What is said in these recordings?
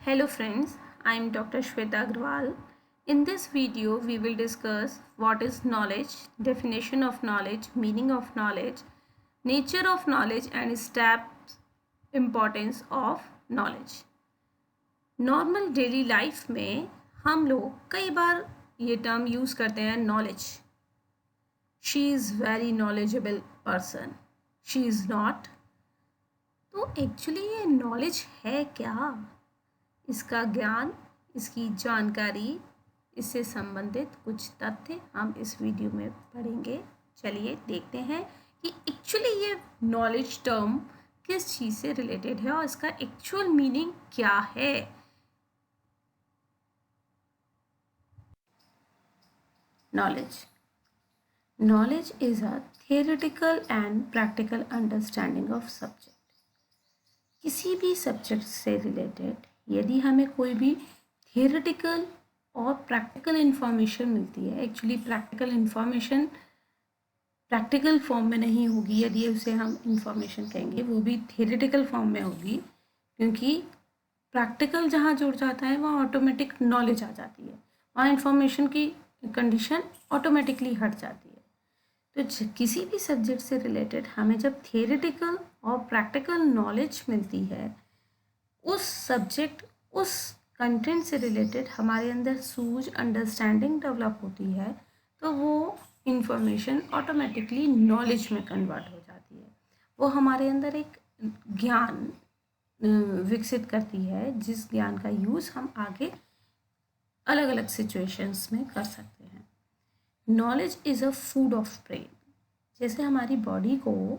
Hello friends, I am Dr. Shweta Agrawal. In this video, we will discuss what is knowledge, definition of knowledge, meaning of knowledge, nature of knowledge and steps importance of knowledge. Normal daily life में हम लोग कई बार ये term use करते हैं knowledge. She is very knowledgeable person. She is not. तो actually ये knowledge है क्या? इसका ज्ञान, इसकी जानकारी, इससे संबंधित कुछ तथ्य हम इस वीडियो में पढ़ेंगे. चलिए देखते हैं कि एक्चुअली ये नॉलेज टर्म किस चीज़ से रिलेटेड है और इसका एक्चुअल मीनिंग क्या है. Knowledge is a theoretical and practical understanding of subject. किसी भी सब्जेक्ट से रिलेटेड यदि हमें कोई भी थियोरेटिकल और प्रैक्टिकल इन्फॉर्मेशन मिलती है, actually practical information practical form में नहीं होगी. यदि उसे हम इंफॉर्मेशन कहेंगे वो भी थियोरेटिकल फॉर्म में होगी, क्योंकि प्रैक्टिकल जहाँ जुड़ जाता है वहाँ ऑटोमेटिक नॉलेज आ जाती है, वहाँ इन्फॉर्मेशन की कंडीशन ऑटोमेटिकली हट जाती है. तो किसी भी सब्जेक्ट से रिलेटेड हमें जब थियोरेटिकल और प्रैक्टिकल नॉलेज मिलती है, उस सब्जेक्ट उस कंटेंट से रिलेटेड हमारे अंदर सूझ अंडरस्टैंडिंग डेवलप होती है, तो वो इंफॉर्मेशन ऑटोमेटिकली नॉलेज में कन्वर्ट हो जाती है. वो हमारे अंदर एक ज्ञान विकसित करती है, जिस ज्ञान का यूज़ हम आगे अलग अलग सिचुएशंस में कर सकते हैं. Knowledge is a food of brain. जैसे हमारी बॉडी को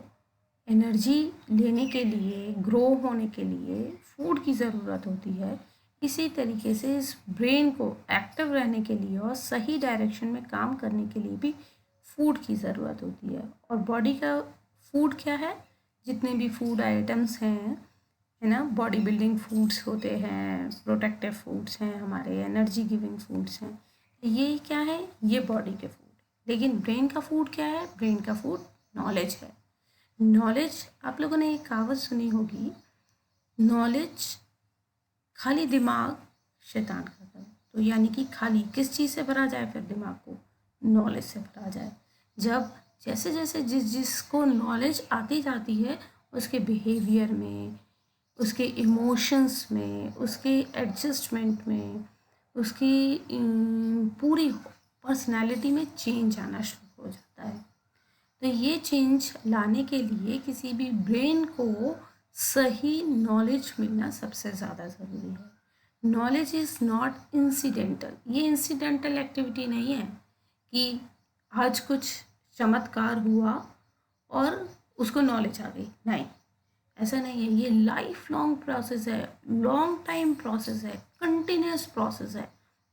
एनर्जी लेने के लिए, ग्रो होने के लिए फूड की ज़रूरत होती है, इसी तरीके से इस ब्रेन को एक्टिव रहने के लिए और सही डायरेक्शन में काम करने के लिए भी फूड की ज़रूरत होती है. और बॉडी का फूड क्या है? जितने भी फूड आइटम्स हैं, है ना, बॉडी बिल्डिंग फूड्स होते हैं, प्रोटेक्टिव फूड्स हैं, हमारे एनर्जी गिविंग फूड्स हैं. ये क्या है? ये बॉडी के फूड. लेकिन ब्रेन का फूड क्या है? ब्रेन का फूड नॉलेज है. नॉलेज, आप लोगों ने एक कहावत सुनी होगी, नॉलेज खाली दिमाग शैतान का घर. तो यानी कि खाली किस चीज़ से भरा जाए फिर दिमाग को? नॉलेज से भरा जाए. जब जैसे जैसे जिसको नॉलेज आती जाती है, उसके बिहेवियर में, उसके इमोशंस में, उसके एडजस्टमेंट में, उसकी पूरी पर्सनैलिटी में चेंज आना शुरू हो जाता है. तो ये चेंज लाने के लिए किसी भी ब्रेन को सही नॉलेज मिलना सबसे ज़्यादा ज़रूरी है. Knowledge is not incidental. ये इंसिडेंटल एक्टिविटी नहीं है कि आज कुछ चमत्कार हुआ और उसको नॉलेज आ गई. नहीं, ऐसा नहीं है. ये लाइफ लॉन्ग प्रोसेस है, लॉन्ग टाइम प्रोसेस है, कंटिन्यूस प्रोसेस है,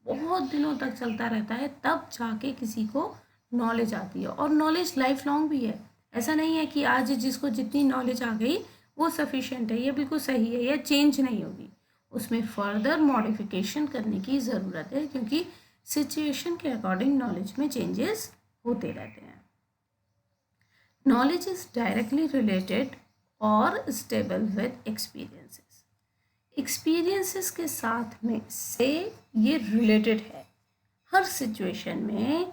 बहुत दिनों तक चलता रहता है, तब जाके किसी को नॉलेज आती है. और नॉलेज लाइफ लॉन्ग भी है. ऐसा नहीं है कि आज जिसको जितनी नॉलेज आ गई वो सफिशिएंट है, ये बिल्कुल सही है, या चेंज नहीं होगी. उसमें फर्दर मॉडिफिकेशन करने की ज़रूरत है, क्योंकि सिचुएशन के अकॉर्डिंग नॉलेज में चेंजेस होते रहते हैं. नॉलेज इज़ डायरेक्टली रिलेटेड और स्टेबल विद एक्सपीरियंसेस. एक्सपीरियंसेस के साथ में से ये रिलेटेड है. हर सिचुएशन में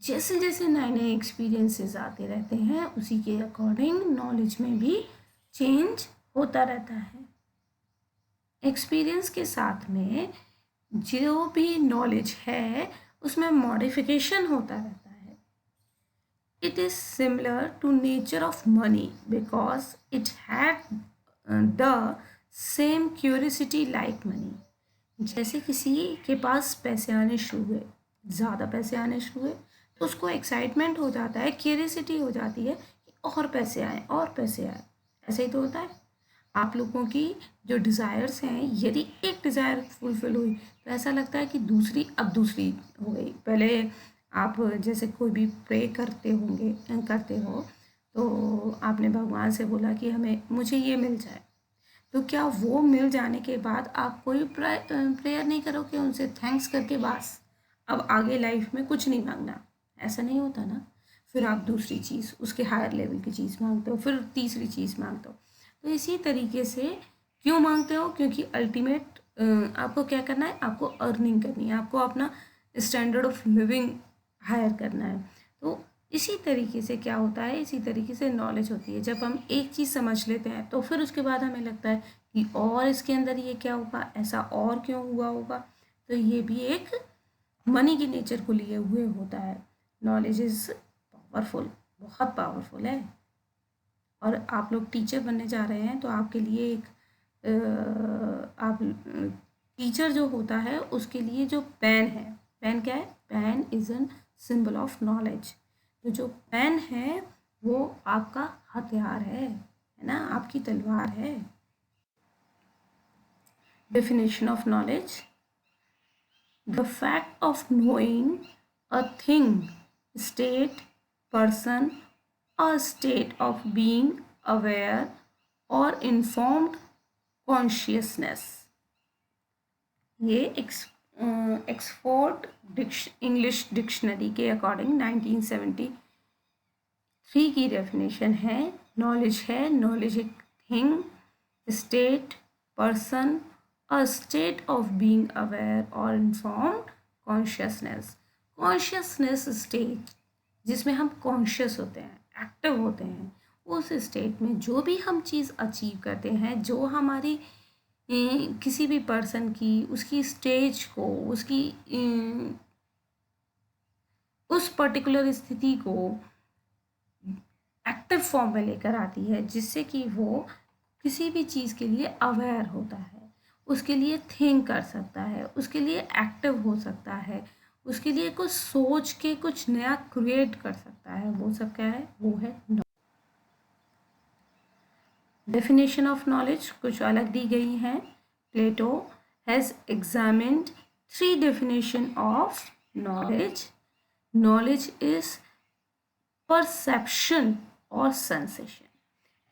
जैसे जैसे नए नए एक्सपीरियंसेस आते रहते हैं, उसी के अकॉर्डिंग नॉलेज में भी चेंज होता रहता है. एक्सपीरियंस के साथ में जो भी नॉलेज है उसमें मॉडिफिकेशन होता रहता है. It is similar to nature of money because it had the same curiosity like money. जैसे किसी के पास पैसे आने शुरू हुए, ज़्यादा पैसे आने शुरू हुए, तो उसको एक्साइटमेंट हो जाता है, क्यूरियोसिटी हो जाती है कि और पैसे आए और पैसे आए. ऐसे ही तो होता है. आप लोगों की जो डिज़ायर्स हैं, यदि एक डिज़ायर फुलफ़िल हुई तो ऐसा लगता है कि दूसरी अब दूसरी हो गई. पहले आप जैसे कोई भी प्रे करते हो, तो आपने भगवान से बोला कि मुझे ये मिल जाए. तो क्या वो मिल जाने के बाद आप कोई प्रेयर नहीं करोगे उनसे थैंक्स करके बस अब आगे लाइफ में कुछ नहीं मांगना? ऐसा नहीं होता ना. फिर आप दूसरी चीज़, उसके हायर लेवल की चीज़ मांगते हो, फिर तीसरी चीज़ मांगते हो. तो इसी तरीके से क्यों मांगते हो? क्योंकि अल्टीमेट आपको क्या करना है, आपको अर्निंग करनी है, आपको अपना स्टैंडर्ड ऑफ लिविंग हायर करना है। तो इसी तरीके से क्या होता है, इसी तरीके से नॉलेज होती है। जब हम एक चीज़ समझ लेते हैं तो फिर उसके बाद हमें लगता है कि और इसके अंदर ये क्या होगा, ऐसा और क्यों हुआ होगा। तो ये भी एक मनी की नेचर को लिए हुए होता है। नॉलेज इज़ पावरफुल, बहुत पावरफुल है। और आप लोग टीचर बनने जा रहे हैं तो आपके लिए एक आप टीचर जो होता है उसके लिए जो पेन है, पेन क्या है, pen is an symbol of knowledge. तो जो पेन है वो आपका हथियार है ना, आपकी तलवार है। Definition of knowledge, the fact of knowing a thing, state, person, or state of being aware or informed consciousness। ये एक्सफोर्ड इंग्लिश डिक्शनरी के अकॉर्डिंग 1973 की डेफिनेशन है। नॉलेज है, नॉलेज एक thing, state, person, a state of being aware or informed consciousness। Consciousness state जिसमें हम conscious होते हैं, एक्टिव होते हैं, उस स्टेट में जो भी हम चीज़ अचीव करते हैं, जो हमारी किसी भी पर्सन की उसकी स्टेज को, उसकी उस पर्टिकुलर स्थिति को एक्टिव फॉर्म में लेकर आती है, जिससे कि वो किसी भी चीज़ के लिए अवेयर होता है, उसके लिए थिंक कर सकता है, उसके लिए एक्टिव हो सकता है, उसके लिए कुछ सोच के कुछ नया क्रिएट कर सकता है। वो सब क्या है, वो है नॉलेज। डेफिनेशन ऑफ नॉलेज कुछ अलग दी गई हैं। Plato has examined 3 definition of knowledge. Knowledge is perception और सेंसेशन।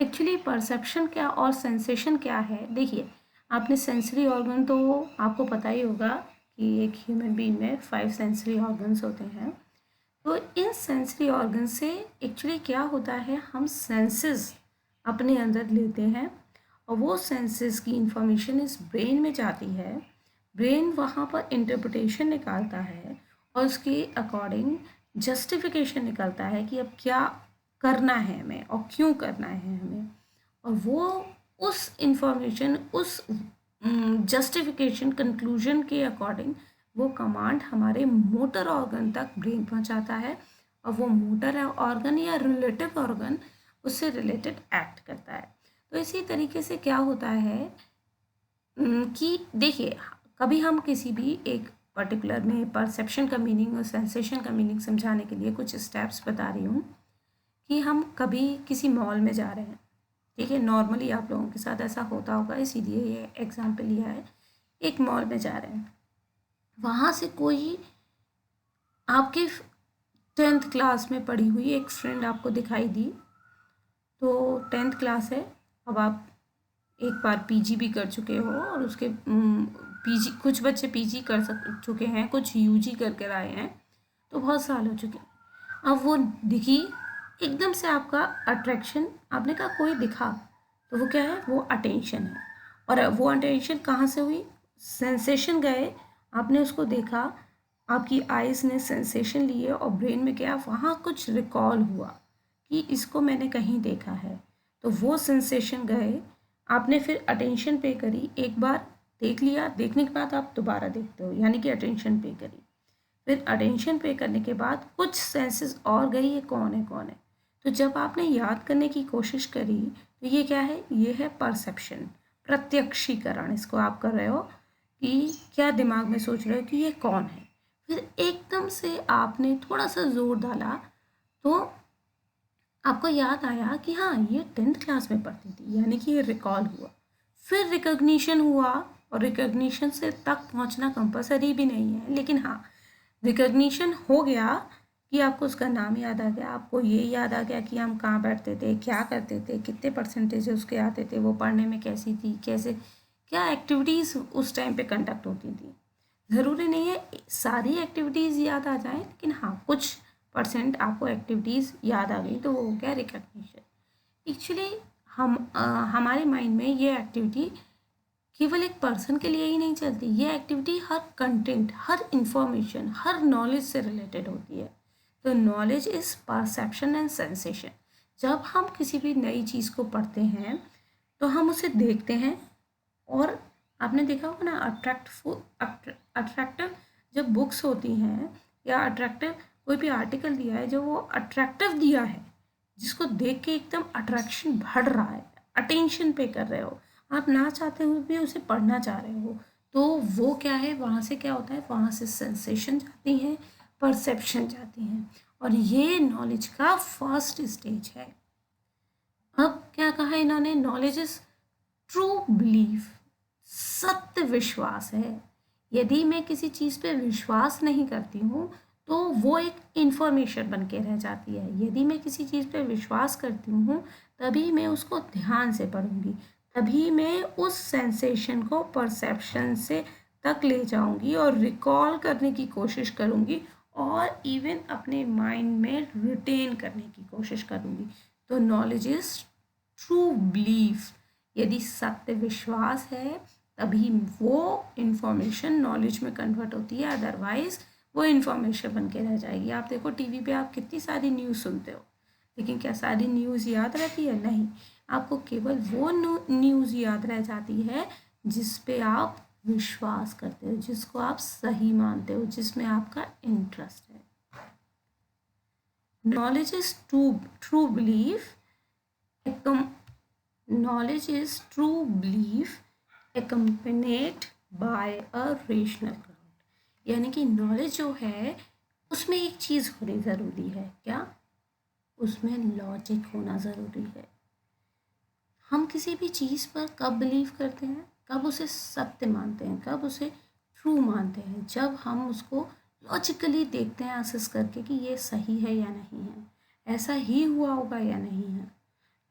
एक्चुअली परसेप्शन क्या और सेंसेशन क्या है, देखिए आपने सेंसरी ऑर्गन तो आपको पता ही होगा कि एक ह्यूमन बीइंग में 5 सेंसरी ऑर्गन्स होते हैं। तो इन सेंसरी ऑर्गन से एक्चुअली क्या होता है, हम सेंसेस अपने अंदर लेते हैं और वो सेंसेस की इंफॉर्मेशन इस ब्रेन में जाती है। ब्रेन वहाँ पर इंटरप्रिटेशन निकालता है और उसके अकॉर्डिंग जस्टिफिकेशन निकलता है कि अब क्या करना है हमें और क्यों करना है हमें। और वो उस इंफॉर्मेशन, उस जस्टिफिकेशन, कंक्लूजन के अकॉर्डिंग वो कमांड हमारे मोटर ऑर्गन तक ब्रेन पहुंचाता है और वो मोटर ऑर्गन या रिलेटिव ऑर्गन उससे रिलेटेड एक्ट करता है। तो इसी तरीके से क्या होता है कि देखिए कभी हम किसी भी एक पर्टिकुलर में परसेप्शन का मीनिंग और सेंसेशन का मीनिंग समझाने के लिए कुछ स्टेप्स बता रही हूँ कि हम कभी किसी मॉल में जा रहे हैं, ठीक है, नॉर्मली आप लोगों के साथ ऐसा होता होगा, इसीलिए ये एग्जाम्पल लिया है। एक मॉल में जा रहे हैं, वहाँ से कोई आपके 10th क्लास में पढ़ी हुई एक फ्रेंड आपको दिखाई दी। तो 10th क्लास है, अब आप एक बार पीजी भी कर चुके हो और उसके पीजी, कुछ बच्चे पीजी कर चुके हैं, कुछ यूजी कर आए हैं, तो बहुत साल हो चुके हैं। अब वो दिखी, एकदम से आपका अट्रैक्शन, आपने कहा कोई दिखा, तो वो क्या है, वो अटेंशन है। और वो अटेंशन कहाँ से हुई, सेंसेशन गए, आपने उसको देखा, आपकी आइज़ ने सेंसेशन लिए और ब्रेन में क्या, वहाँ कुछ रिकॉल हुआ कि इसको मैंने कहीं देखा है। तो वो सेंसेशन गए, आपने फिर अटेंशन पे करी, एक बार देख लिया, देखने के बाद आप दोबारा देखते हो, यानी कि अटेंशन पे करी। फिर अटेंशन पे करने के बाद कुछ सेंसेस और गई, ये कौन है कौन है। तो जब आपने याद करने की कोशिश करी तो ये क्या है, ये है परसेप्शन, प्रत्यक्षीकरण इसको आप कर रहे हो कि क्या दिमाग में सोच रहे हो कि ये कौन है। फिर एकदम से आपने थोड़ा सा जोर डाला तो आपको याद आया कि हाँ ये 10th क्लास में पढ़ती थी, यानी कि ये रिकॉल हुआ। फिर रिकॉग्निशन हुआ, और रिकॉग्निशन से तक पहुंचना कंपलसरी भी नहीं है, लेकिन हाँ रिकॉग्निशन हो गया कि आपको उसका नाम याद आ गया, आपको ये याद आ गया कि हम कहाँ बैठते थे, क्या करते थे, कितने परसेंटेज उसके आते थे, वो पढ़ने में कैसी थी, कैसे क्या एक्टिविटीज़ उस टाइम पे कंडक्ट होती थी। ज़रूरी नहीं है सारी एक्टिविटीज़ याद आ जाएं, लेकिन हाँ कुछ परसेंट आपको एक्टिविटीज़ याद आ गई, तो वो हो गया रिकॉग्निशन। एक्चुअली हमारे माइंड में ये एक्टिविटी केवल एक पर्सन के लिए ही नहीं चलती, ये एक्टिविटी हर कंटेंट, हर इंफॉर्मेशन, हर नॉलेज से रिलेटेड होती है। तो knowledge is perception and sensation. जब हम किसी भी नई चीज़ को पढ़ते हैं तो हम उसे देखते हैं, और आपने देखा होगा ना अट्रैक्टिव जब बुक्स होती हैं या अट्रैक्टिव कोई भी आर्टिकल दिया है, जो वो अट्रैक्टिव दिया है, जिसको देख के एकदम अट्रैक्शन बढ़ रहा है, अटेंशन पे कर रहे हो, आप ना चाहते हुए भी उसे पढ़ना चाह रहे हो, तो वो क्या है, वहाँ से क्या होता है, वहाँ से सेंसेशन जाती हैं, परसेप्शन जाती हैं, और ये नॉलेज का फर्स्ट स्टेज है। अब क्या कहा इन्होंने, नॉलेज इज ट्रू बिलीफ, सत्य विश्वास है। यदि मैं किसी चीज़ पे विश्वास नहीं करती हूँ तो वो एक इन्फॉर्मेशन बन के रह जाती है। यदि मैं किसी चीज़ पे विश्वास करती हूँ तभी मैं उसको ध्यान से पढ़ूंगी, तभी मैं उस सेंसेशन को परसेप्शन से तक ले जाऊंगी और रिकॉल करने की कोशिश करूंगी, और इवन अपने माइंड में रिटेन करने की कोशिश करूंगी। तो नॉलेज इज ट्रू बिलीफ, यदि सत्य विश्वास है तभी वो इन्फॉर्मेशन नॉलेज में कन्वर्ट होती है, अदरवाइज वो इन्फॉर्मेशन बन के रह जाएगी। आप देखो टीवी पे आप कितनी सारी न्यूज़ सुनते हो, लेकिन क्या सारी न्यूज़ याद रहती है? नहीं, आपको केवल वो न्यूज़ याद रह जाती है जिस पे आप विश्वास करते हो, जिसको आप सही मानते हो, जिसमें आपका इंटरेस्ट है। Knowledge is true belief, knowledge is true belief accompanied by a rational ground। यानी कि नॉलेज जो है उसमें एक चीज़ होनी ज़रूरी है, क्या? उसमें लॉजिक होना ज़रूरी है। हम किसी भी चीज़ पर कब बिलीव करते हैं, कब उसे सत्य मानते हैं, कब उसे ट्रू मानते हैं? जब हम उसको लॉजिकली देखते हैं, असेस करके कि ये सही है या नहीं है, ऐसा ही हुआ होगा या नहीं है।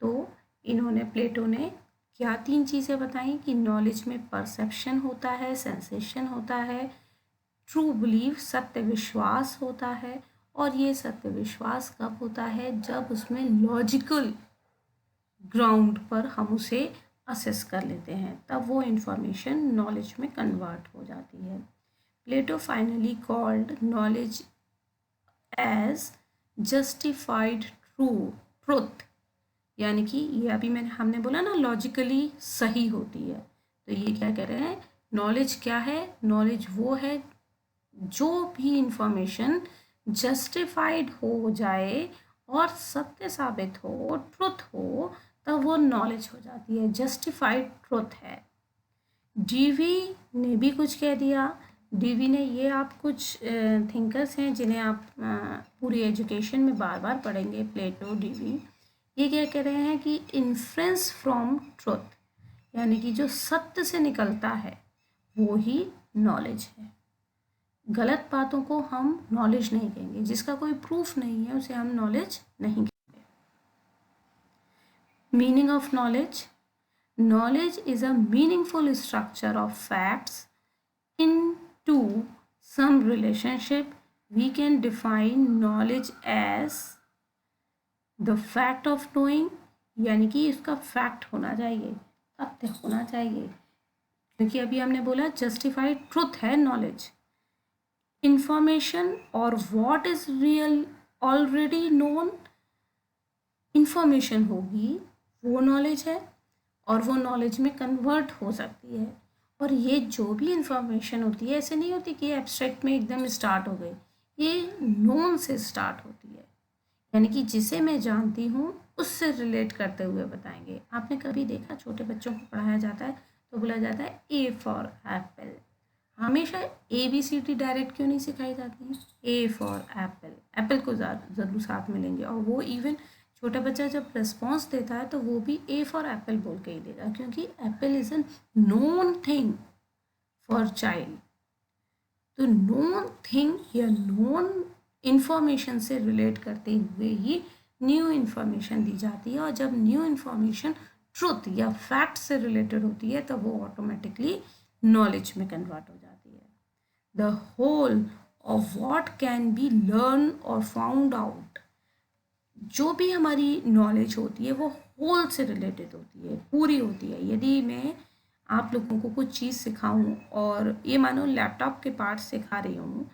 तो इन्होंने, प्लेटो ने क्या 3 चीज़ें बताई कि नॉलेज में परसेप्शन होता है, सेंसेशन होता है, ट्रू बिलीफ सत्य विश्वास होता है, और ये सत्य विश्वास कब होता है, जब उसमें लॉजिकल ग्राउंड पर हम उसे असेस कर लेते हैं, तब वो इंफॉर्मेशन नॉलेज में कन्वर्ट हो जाती है। Plato finally called knowledge as justified truth, यानी कि ये अभी हमने बोला ना लॉजिकली सही होती है, तो ये क्या कह रहे हैं, नॉलेज क्या है? नॉलेज वो है जो भी इंफॉर्मेशन जस्टिफाइड हो जाए और सत्य साबित हो, ट्रुथ हो, तब वो नॉलेज हो जाती है, जस्टिफाइड ट्रुथ है। डीवी ने भी कुछ कह दिया। डीवी ने, ये आप कुछ थिंकर्स हैं जिन्हें आप पूरी एजुकेशन में बार बार पढ़ेंगे, प्लेटो, डीवी, ये क्या कह रहे हैं कि इन्फ्रेंस फ्रॉम ट्रुथ, यानी कि जो सत्य से निकलता है वो ही नॉलेज है। गलत बातों को हम नॉलेज नहीं कहेंगे, जिसका कोई प्रूफ नहीं है उसे हम नॉलेज नहीं कहेंगे। Meaning of knowledge, knowledge is a meaningful structure of facts into some relationship. We can define knowledge as the fact of knowing, यानी कि इसका फैक्ट होना चाहिए, तथ्य होना चाहिए, क्योंकि अभी हमने बोला जस्टिफाइड ट्रुथ है नॉलेज। इंफॉर्मेशन और what is real already known, information होगी वो नॉलेज है, और वो नॉलेज में कन्वर्ट हो सकती है। और ये जो भी इंफॉर्मेशन होती है, ऐसे नहीं होती कि एब्स्ट्रैक्ट में एकदम स्टार्ट हो गई, ये नोन से स्टार्ट होती है, यानी कि जिसे मैं जानती हूँ उससे रिलेट करते हुए बताएंगे। आपने कभी देखा छोटे बच्चों को पढ़ाया जाता है तो बोला जाता है ए फॉर एप्पल, हमेशा ABCD डायरेक्ट क्यों नहीं सिखाई जाती है? ए फॉर एप्पल, एप्पल को ज़रूर साथ में लेंगे, और वो इवन छोटा बच्चा जब रिस्पॉन्स देता है तो वो भी ए फॉर एप्पल बोल के ही देगा, क्योंकि Apple is a known thing for child. तो नोन थिंग या नोन इन्फॉर्मेशन से रिलेट करते हुए ही न्यू इन्फॉर्मेशन दी जाती है, और जब न्यू इन्फॉर्मेशन ट्रुथ या फैक्ट से रिलेटेड होती है तब वो ऑटोमेटिकली नॉलेज में कन्वर्ट हो जाती है। The whole of what can be learn or found out, जो भी हमारी नॉलेज होती है वो होल से रिलेटेड होती है, पूरी होती है। यदि मैं आप लोगों को कुछ चीज़ सिखाऊं, और ये मानो लैपटॉप के पार्ट सिखा रही हूँ,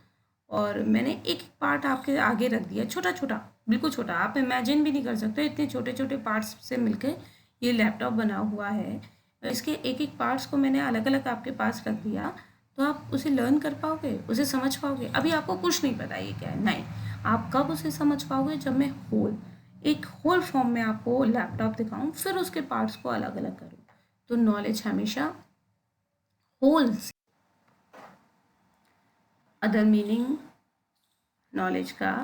और मैंने एक एक पार्ट आपके आगे रख दिया, छोटा छोटा, बिल्कुल छोटा, आप इमेजिन भी नहीं कर सकते इतने छोटे छोटे पार्ट्स से मिलकर ये लैपटॉप बना हुआ है। इसके एक एक पार्ट्स को मैंने अलग अलग आपके पास रख दिया, तो आप उसे लर्न कर पाओगे, उसे समझ पाओगे। अभी आपको कुछ नहीं पता ये क्या है, नहीं, आप कब उसे समझ पाओगे, जब मैं एक होल फॉर्म में आपको लैपटॉप दिखाऊं, फिर उसके पार्ट्स को अलग अलग करूं। तो नॉलेज हमेशा होल। अदर मीनिंग नॉलेज का,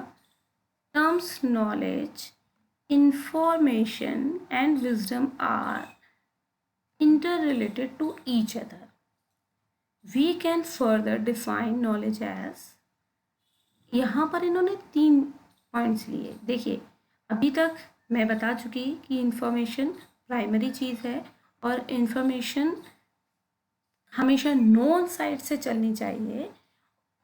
terms knowledge, information and wisdom are interrelated to each other. We can further define knowledge as, यहाँ पर इन्होंने 3 पॉइंट्स लिए। देखिए, अभी तक मैं बता चुकी कि इंफॉर्मेशन प्राइमरी चीज़ है, और इंफॉर्मेशन हमेशा नोन साइड से चलनी चाहिए।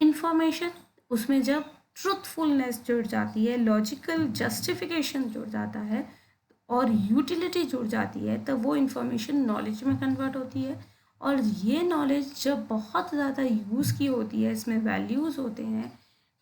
इंफॉर्मेशन, उसमें जब ट्रुथफुलनेस जुड़ जाती है, लॉजिकल जस्टिफिकेशन जुड़ जाता है, और यूटिलिटी जुड़ जाती है, तब वो इंफॉर्मेशन नॉलेज में कन्वर्ट होती है। और ये नॉलेज जब बहुत ज़्यादा यूज़ की होती है, इसमें वैल्यूज़ होते हैं,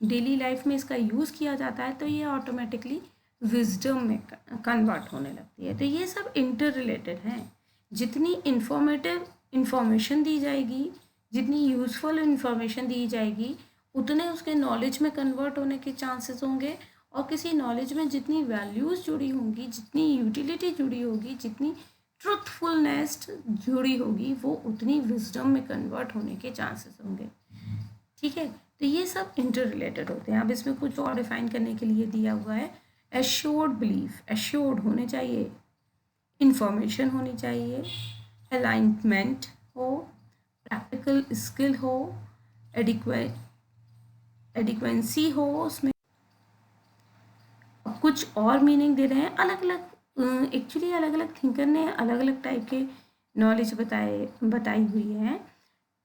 डेली लाइफ में इसका यूज़ किया जाता है, तो ये ऑटोमेटिकली विजडम में कन्वर्ट होने लगती है। तो ये सब इंटर रिलेटेड हैं। जितनी इंफॉर्मेटिव इंफॉर्मेशन दी जाएगी, जितनी यूज़फुल इंफॉर्मेशन दी जाएगी, उतने उसके नॉलेज में कन्वर्ट होने के चांसेस होंगे। और किसी नॉलेज में जितनी वैल्यूज़ जुड़ी होंगी, जितनी यूटिलिटी जुड़ी होगी, जितनी ट्रुथफुलनेस जुड़ी होगी, वो उतनी विजडम में कन्वर्ट होने के चांसेस होंगे। ठीक है, तो ये सब इंटर रिलेटेड होते हैं। अब इसमें कुछ और डिफाइन करने के लिए दिया हुआ है, एश्योर्ड बिलीफ, एश्योर्ड होने चाहिए, इंफॉर्मेशन होनी चाहिए, अलाइनमेंट हो, प्रैक्टिकल स्किल हो, एडिक्वेंसी हो उसमें। कुछ और मीनिंग दे रहे हैं अलग अलग, एक्चुअली अलग अलग थिंकर ने अलग अलग टाइप के नॉलेज बताई हुई है।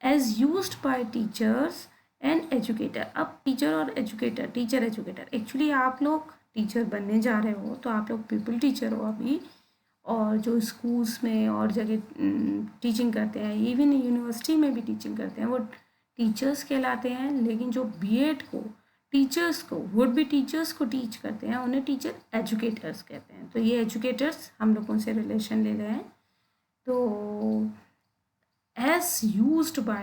As used by teachers and educator. अब टीचर और एजुकेटर, टीचर एजुकेटर, एक्चुअली आप लोग टीचर बनने जा रहे हो, तो आप लोग पीपल टीचर हो अभी, और जो स्कूल्स में और जगह टीचिंग करते हैं, इवन यूनिवर्सिटी में भी टीचिंग करते हैं, वो टीचर्स कहलाते हैं। लेकिन जो बीएड को टीचर्स को, वुड बी टीचर्स को टीच करते हैं, उन्हें टीचर एजुकेटर्स कहते हैं। तो ये एजुकेटर्स हम लोगों से रिलेशन ले रहे हैं। तो as used by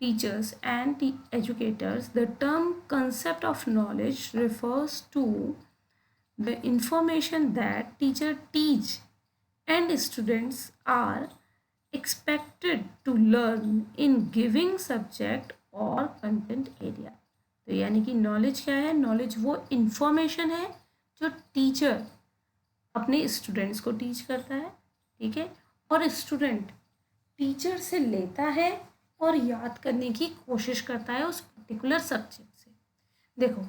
teachers and educators, the term concept of knowledge refers to the information that teacher teach and students are expected to learn in giving subject or content area. तो यानी कि knowledge क्या है, knowledge वो information है जो teacher अपने students को टीच करता है, ठीक है, और स्टूडेंट टीचर से लेता है और याद करने की कोशिश करता है उस पर्टिकुलर सब्जेक्ट से। देखो,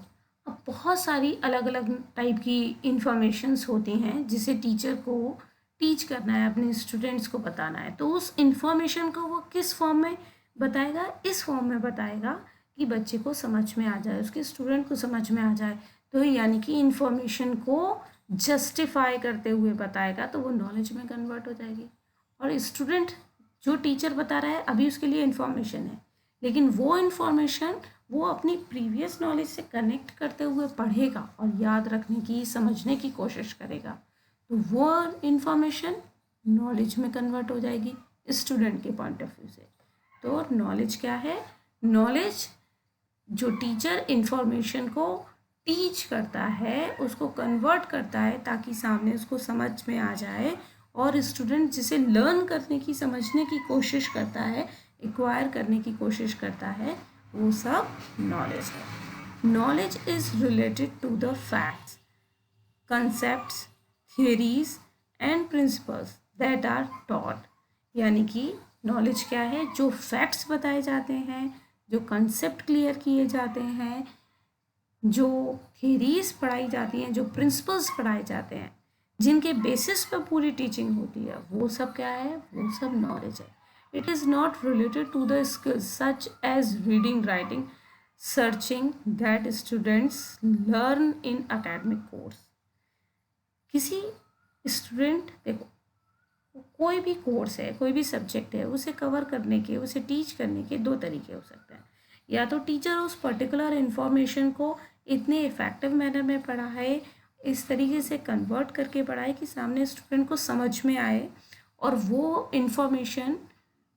अब बहुत सारी अलग अलग टाइप की इंफॉर्मेशंस होती हैं जिसे टीचर को टीच करना है, अपने स्टूडेंट्स को बताना है। तो उस इंफॉर्मेशन को वो किस फॉर्म में बताएगा, इस फॉर्म में बताएगा कि बच्चे को समझ में आ जाए, उसके स्टूडेंट को समझ में आ जाए। तो यानी कि इंफॉर्मेशन को जस्टिफाई करते हुए बताएगा, तो वो नॉलेज में कन्वर्ट हो जाएगी। और स्टूडेंट, जो टीचर बता रहा है अभी उसके लिए इन्फॉर्मेशन है, लेकिन वो इन्फॉर्मेशन वो अपनी प्रीवियस नॉलेज से कनेक्ट करते हुए पढ़ेगा और याद रखने की, समझने की कोशिश करेगा, तो वो इन्फॉर्मेशन नॉलेज में कन्वर्ट हो जाएगी स्टूडेंट के पॉइंट ऑफ व्यू से। तो नॉलेज क्या है, नॉलेज जो टीचर इन्फॉर्मेशन को टीच करता है, उसको कन्वर्ट करता है ताकि सामने उसको समझ में आ जाए, और स्टूडेंट जिसे लर्न करने की, समझने की कोशिश करता है, एक्वायर करने की कोशिश करता है, वो सब नॉलेज है। Knowledge is related to the facts, concepts, theories and principles that are taught. यानी कि नॉलेज क्या है, जो फैक्ट्स बताए जाते हैं, जो कंसेप्ट क्लियर किए जाते हैं, जो थियरीज पढ़ाई जाती हैं, जो प्रिंसिपल्स पढ़ाए जाते हैं, जिनके बेसिस पर पूरी टीचिंग होती है, वो सब क्या है, वो सब नॉलेज है। It is not related to the skills such as reading, writing, searching that students learn in academic course. किसी स्टूडेंट, देखो, कोई भी कोर्स है, कोई भी सब्जेक्ट है, उसे कवर करने के, उसे टीच करने के दो तरीके हो सकते हैं। या तो टीचर उस पर्टिकुलर इन्फॉर्मेशन को इतने इफ़ेक्टिव मैनर में पढ़ाए, इस तरीके से कन्वर्ट करके पढ़ाए कि सामने स्टूडेंट को समझ में आए, और वो इन्फॉर्मेशन,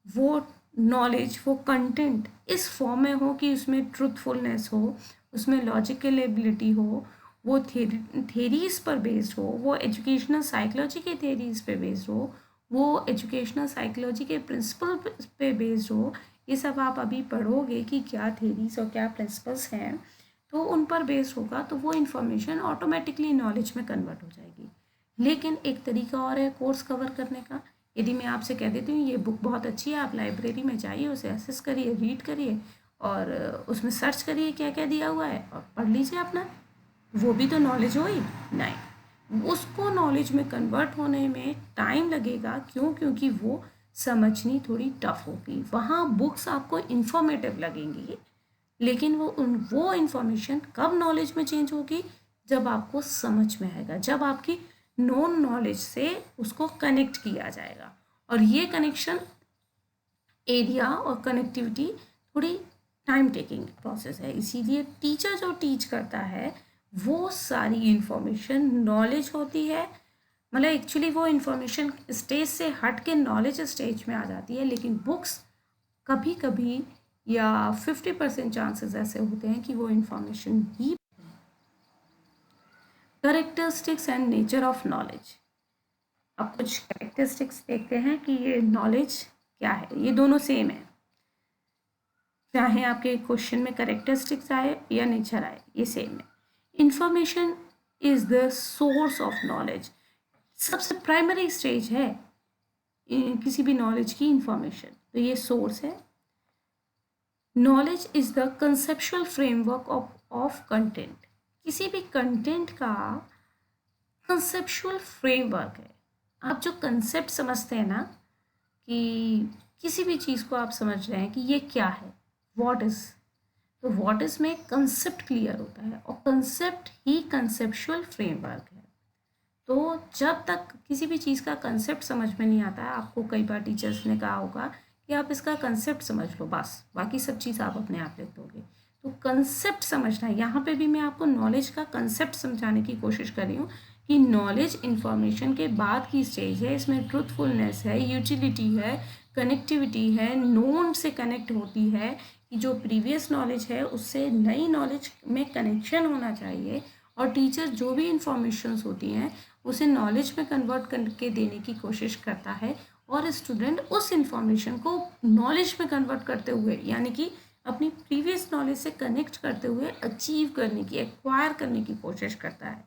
वो नॉलेज, वो कंटेंट इस फॉर्म में हो कि उसमें ट्रूथफुलनेस हो, उसमें लॉजिकल एबिलिटी हो, वो थेरीज पर बेस्ड हो, वो एजुकेशनल साइकोलॉजी के थेरीज पे बेस्ड हो, वो एजुकेशनल साइकोलॉजी के प्रिंसिपल पे बेस्ड हो। ये सब आप अभी पढ़ोगे कि क्या थेरीज और क्या प्रिंसिपल्स हैं, तो उन पर बेस्ड होगा, तो वो इन्फॉर्मेशन ऑटोमेटिकली नॉलेज में कन्वर्ट हो जाएगी। लेकिन एक तरीका और है कोर्स कवर करने का। यदि मैं आपसे कह देती हूँ ये बुक बहुत अच्छी है, आप लाइब्रेरी में जाइए, उसे एसेस करिए, रीड करिए, और उसमें सर्च करिए क्या क्या दिया हुआ है और पढ़ लीजिए अपना, वो भी तो नॉलेज हो ही नहीं। उसको नॉलेज में कन्वर्ट होने में टाइम लगेगा। क्यों? क्योंकि वो समझनी थोड़ी टफ होगी। वहाँ बुक्स आपको इन्फॉर्मेटिव लगेंगी, लेकिन वो इन्फॉर्मेशन कब नॉलेज में चेंज होगी? जब आपको समझ में आएगा, जब आपकी नॉन नॉलेज से उसको कनेक्ट किया जाएगा। और ये कनेक्शन एरिया और कनेक्टिविटी थोड़ी टाइम टेकिंग प्रोसेस है। इसीलिए टीचर जो टीच करता है वो सारी इंफॉर्मेशन नॉलेज होती है, मतलब एक्चुअली वो इंफॉर्मेशन स्टेज से हट के नॉलेज स्टेज में आ जाती है। लेकिन बुक्स कभी कभी या 50% चांसेस ऐसे होते हैं कि वो information he. Characteristics and nature of knowledge. अब कुछ करेक्टरिस्टिक्स देखते हैं कि ये नॉलेज क्या है। ये दोनों सेम है, चाहे आपके क्वेश्चन में करेक्टरिस्टिक्स आए या नेचर आए, ये सेम है। Information is the source of knowledge. सबसे प्राइमरी स्टेज है किसी भी नॉलेज की इंफॉर्मेशन, तो ये सोर्स है। Knowledge is the conceptual framework of content. किसी भी कंटेंट का कंसेप्चुअल फ्रेमवर्क है। आप जो कंसेप्ट समझते हैं ना, कि किसी भी चीज़ को आप समझ रहे हैं कि ये क्या है, व्हाट इज़, तो व्हाट इज़ में कंसेप्ट क्लियर होता है, और कंसेप्ट ही कंसेप्चुअल फ्रेमवर्क है। तो जब तक किसी भी चीज़ का कंसेप्ट समझ में नहीं आता है, आपको कई बार टीचर्स ने कहा होगा कि आप इसका कंसेप्ट समझ लो, बस बाकी सब चीज़ आप अपने आप लिख दोगे। तो कंसेप्ट समझना है। यहाँ पे भी मैं आपको नॉलेज का कंसेप्ट समझाने की कोशिश कर रही हूँ कि नॉलेज इन्फॉर्मेशन के बाद की स्टेज है। इसमें ट्रूथफुलनेस है, यूटिलिटी है, कनेक्टिविटी है, नोन से कनेक्ट होती है, कि जो प्रीवियस नॉलेज है उससे नई नॉलेज में कनेक्शन होना चाहिए। और टीचर जो भी इंफॉर्मेशंस होती हैं उसे नॉलेज में कन्वर्ट करके देने की कोशिश करता है, और स्टूडेंट उस इंफॉर्मेशन को नॉलेज में कन्वर्ट करते हुए, यानी कि अपनी प्रीवियस नॉलेज से कनेक्ट करते हुए अचीव करने की, एक्वायर करने की कोशिश करता है।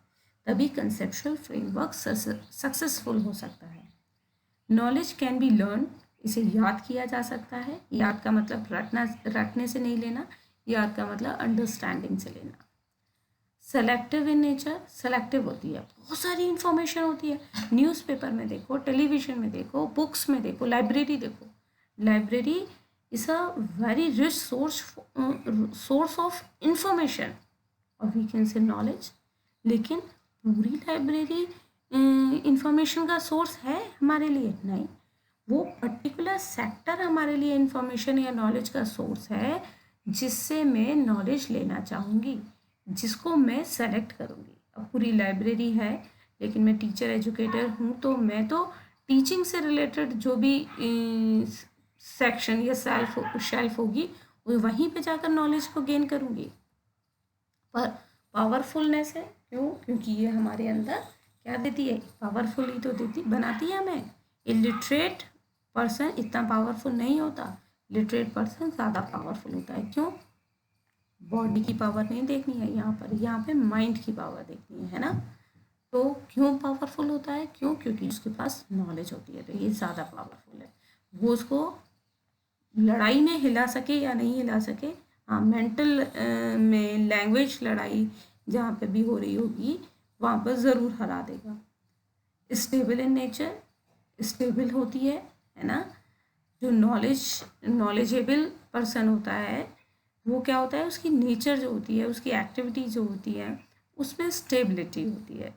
तभी कंसेप्चुअल फ्रेमवर्क सक्सेसफुल हो सकता है। Knowledge can be learn. इसे याद किया जा सकता है। याद का मतलब रटने से नहीं लेना, याद का मतलब अंडरस्टैंडिंग से लेना। Selective in nature. सेलेक्टिव होती है, बहुत सारी इंफॉर्मेशन होती है। न्यूज़पेपर में देखो, टेलीविजन में देखो, बुक्स में देखो, लाइब्रेरी देखो। Library is a very rich source of information, और वी कैन से नॉलेज। लेकिन पूरी लाइब्रेरी इंफॉर्मेशन का सोर्स है हमारे लिए? नहीं। वो पर्टिकुलर सेक्टर हमारे लिए इंफॉर्मेशन या नॉलेज का सोर्स है, जिससे मैं नॉलेज लेना चाहूँगी, जिसको मैं सेलेक्ट करूँगी। अब पूरी लाइब्रेरी है, लेकिन मैं टीचर एजुकेटर हूँ, तो मैं तो टीचिंग से रिलेटेड जो भी सेक्शन या शेल्फ होगी, वहीं पे जाकर नॉलेज को गेन करूँगी। पर पावरफुलनेस है। क्यों? क्योंकि ये हमारे अंदर क्या देती है? पावरफुल ही तो देती, बनाती है हमें। इलिटरेट पर्सन इतना पावरफुल नहीं होता, लिटरेट पर्सन ज़्यादा पावरफुल होता है। क्यों? बॉडी की पावर नहीं देखनी है यहाँ पर, यहाँ पे माइंड की पावर देखनी है ना। तो क्यों पावरफुल होता है? क्यों? क्योंकि उसके पास नॉलेज होती है, तो ये ज़्यादा पावरफुल है। वो उसको लड़ाई में हिला सके या नहीं हिला सके, हाँ, मेंटल में लैंग्वेज लड़ाई जहाँ पे भी हो रही होगी, वहाँ पर ज़रूर हरा देगा। Stable in nature. स्टेबल होती है ना। जो नॉलेजेबल पर्सन होता है, वो क्या होता है, उसकी नेचर जो होती है, उसकी एक्टिविटी जो होती है, उसमें स्टेबिलिटी होती है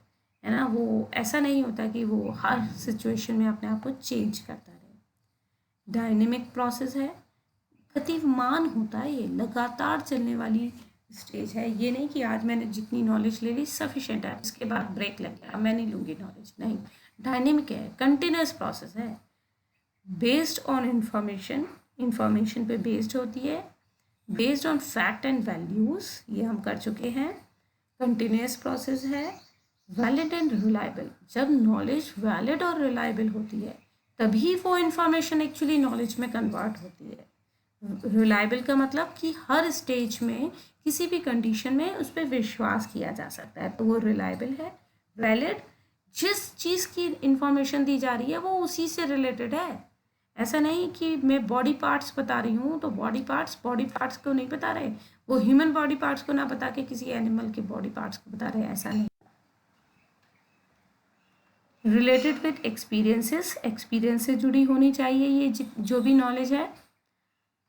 है ना, वो ऐसा नहीं होता कि वो हर सिचुएशन में अपने आप को चेंज करता रहे। डायनेमिक प्रोसेस है, गतिमान होता है, ये लगातार चलने वाली स्टेज है। ये नहीं कि आज मैंने जितनी नॉलेज ले ली सफिशेंट है, इसके बाद ब्रेक लग गया, मैं नहीं लूँगी नॉलेज, नहीं। डायनेमिक है, कंटिन्यूस प्रोसेस है, बेस्ड ऑन इंफॉर्मेशन पे बेस्ड होती है, based on fact and values, ये हम कर चुके हैं। कंटिन्यूस प्रोसेस है, वैलिड एंड रिलायबल, जब नॉलेज वैलिड और रिलायबल होती है तभी वो इंफॉर्मेशन एक्चुअली नॉलेज में कन्वर्ट होती है। रिलायबल का मतलब कि हर स्टेज में किसी भी कंडीशन में उस पर विश्वास किया जा सकता है, तो वो रिलायबल है। वैलिड, जिस चीज़ की इंफॉर्मेशन दी जा रही है वो उसी से रिलेटेड है। ऐसा नहीं कि मैं बॉडी पार्ट्स बता रही हूँ तो बॉडी पार्ट्स को नहीं बता रहे, वो ह्यूमन बॉडी पार्ट्स को ना बता के किसी एनिमल के बॉडी पार्ट्स को बता रहे हैं, ऐसा नहीं। रिलेटेड विद एक्सपीरियंस से जुड़ी होनी चाहिए ये जो भी नॉलेज है।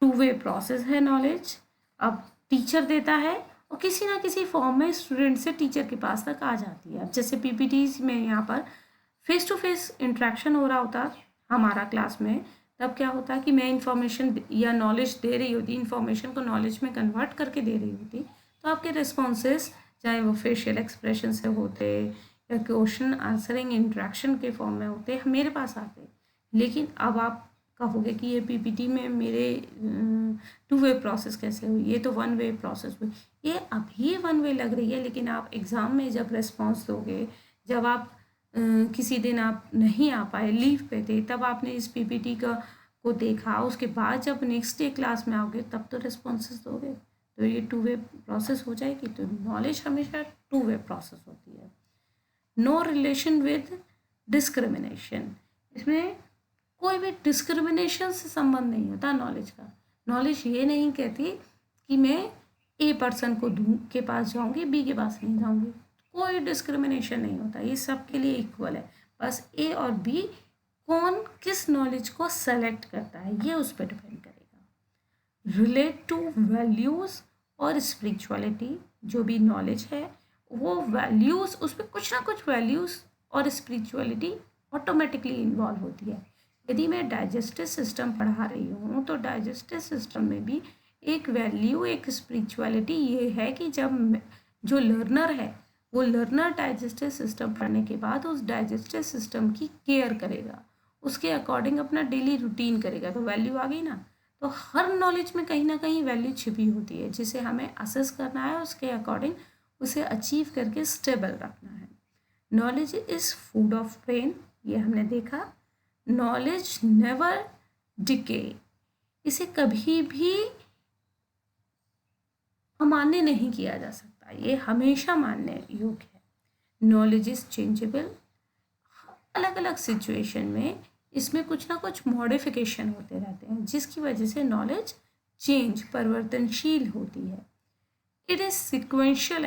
टू वे प्रोसेस है नॉलेज, अब टीचर देता है और किसी ना किसी फॉर्म में स्टूडेंट से टीचर के पास तक आ जाती है। अब जैसे पीपीटीज में यहाँ पर फेस टू फेस इंट्रैक्शन हो रहा होता हमारा क्लास में, तब क्या होता है कि मैं इंफॉर्मेशन या नॉलेज दे रही होती, इंफॉर्मेशन को नॉलेज में कन्वर्ट करके दे रही होती, तो आपके रिस्पॉन्सेस चाहे वो फेशियल एक्सप्रेशन से होते या क्वेश्चन आंसरिंग इंट्रैक्शन के फॉर्म में होते, मेरे पास आते। लेकिन अब आप कहोगे कि ये पीपीटी में मेरे टू वे प्रोसेस कैसे हुई, ये तो वन वे प्रोसेस हुई। ये अभी वन वे लग रही है, लेकिन आप एग्ज़ाम में जब रिस्पॉन्स दोगे, जब आप किसी दिन आप नहीं आ पाए, लीव पे थे, तब आपने इस पीपीटी को देखा, उसके बाद जब नेक्स्ट डे क्लास में आओगे तब तो रिस्पॉन्सेस दोगे, तो ये टू वे प्रोसेस हो जाएगी। तो नॉलेज हमेशा टू वे प्रोसेस होती है। नो रिलेशन विद डिस्क्रिमिनेशन, इसमें कोई भी डिस्क्रिमिनेशन से संबंध नहीं होता नॉलेज का। नॉलेज ये नहीं कहती कि मैं ए पर्सन को के पास जाऊंगी, बी के पास नहीं जाऊंगी, कोई डिस्क्रिमिनेशन नहीं होता, ये सबके लिए इक्वल है। बस ए और बी कौन किस नॉलेज को सेलेक्ट करता है ये उस पर डिपेंड करेगा। रिलेट टू वैल्यूज़ और स्पिरिचुअलिटी, जो भी नॉलेज है वो वैल्यूज़, उस पर कुछ ना कुछ वैल्यूज़ और स्पिरिचुअलिटी ऑटोमेटिकली इन्वॉल्व होती है। यदि मैं डाइजेस्टिव सिस्टम पढ़ा रही हूँ तो डाइजेस्टिव सिस्टम में भी एक वैल्यू, एक स्पिरिचुअलिटी ये है कि जब जो लर्नर है वो लर्नर डाइजेस्टिव सिस्टम पढ़ने के बाद उस डाइजेस्टिव सिस्टम की केयर करेगा, उसके अकॉर्डिंग अपना डेली रूटीन करेगा, तो वैल्यू आ गई ना। तो हर नॉलेज में कहीं ना कहीं वैल्यू छिपी होती है जिसे हमें असेस करना है, उसके अकॉर्डिंग उसे अचीव करके स्टेबल रखना है। Knowledge is food of brain, ये हमने देखा। नॉलेज नेवर डिके, इसे कभी भी अमान्य नहीं किया जा सकता, ये हमेशा मानने योग्य है। नॉलेज इज चेंजेबल, अलग अलग सिचुएशन में इसमें कुछ ना कुछ मॉडिफिकेशन होते रहते हैं जिसकी वजह से नॉलेज चेंज, परिवर्तनशील होती है। इट इज सिक्वेंशियल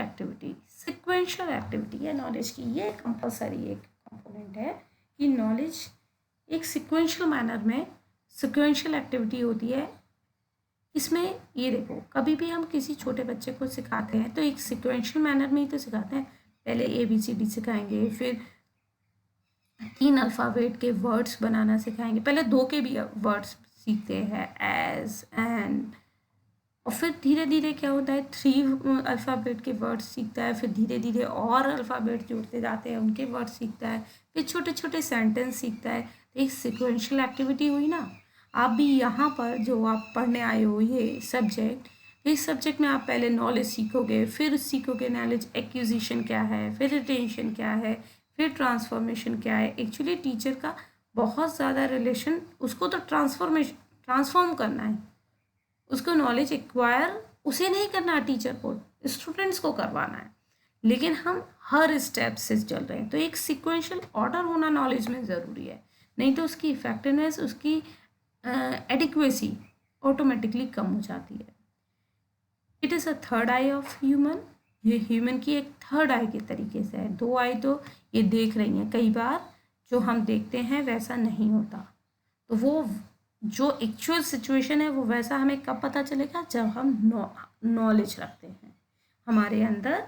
एक्टिविटी है नॉलेज की, ये कंपलसरी एक कंपोनेंट है कि नॉलेज एक सिक्वेंशियल मैनर में सिक्वेंशियल एक्टिविटी होती है। इसमें ये देखो, कभी भी हम किसी छोटे बच्चे को सिखाते हैं तो एक सिक्वेंशियल मैनर में ही तो सिखाते हैं। पहले ABCD सिखाएंगे, फिर 3 अल्फ़ाबेट के वर्ड्स बनाना सिखाएंगे, पहले 2 के भी वर्ड्स सीखते हैं, एज, एंड, और फिर धीरे धीरे क्या होता है 3 अल्फ़ाबेट के वर्ड्स सीखता है, फिर धीरे धीरे और अल्फ़ाबेट जोड़ते जाते हैं, उनके वर्ड्स सीखता है, फिर छोटे छोटे सेंटेंस सीखता है। तो एक सिक्वेंशियल एक्टिविटी हुई ना। आप भी यहाँ पर जो आप पढ़ने आए हो ये सब्जेक्ट, तो इस सब्जेक्ट में आप पहले नॉलेज सीखोगे, फिर सीखोगे नॉलेज एक्विजिशन क्या है, फिर रिटेंशन क्या है, फिर ट्रांसफॉर्मेशन क्या है। एक्चुअली टीचर का बहुत ज़्यादा रिलेशन, उसको तो ट्रांसफॉर्म करना है, उसको नॉलेज एक्वायर उसे नहीं करना, टीचर को, स्टूडेंट्स को करवाना है। लेकिन हम हर स्टेप से चल रहे हैं, तो एक सिक्वेंशियल ऑर्डर होना नॉलेज में ज़रूरी है, नहीं तो उसकी इफेक्टिवनेस, उसकी एडिक्वेसी ऑटोमेटिकली कम हो जाती है। It is a third I of human, ये ह्यूमन की एक थर्ड आई के तरीके से है। 2 आई तो ये देख रही हैं, कई बार जो हम देखते हैं वैसा नहीं होता, तो वो जो एक्चुअल सिचुएशन है वो वैसा हमें कब पता चलेगा, जब हम नॉलेज रखते हैं, हमारे अंदर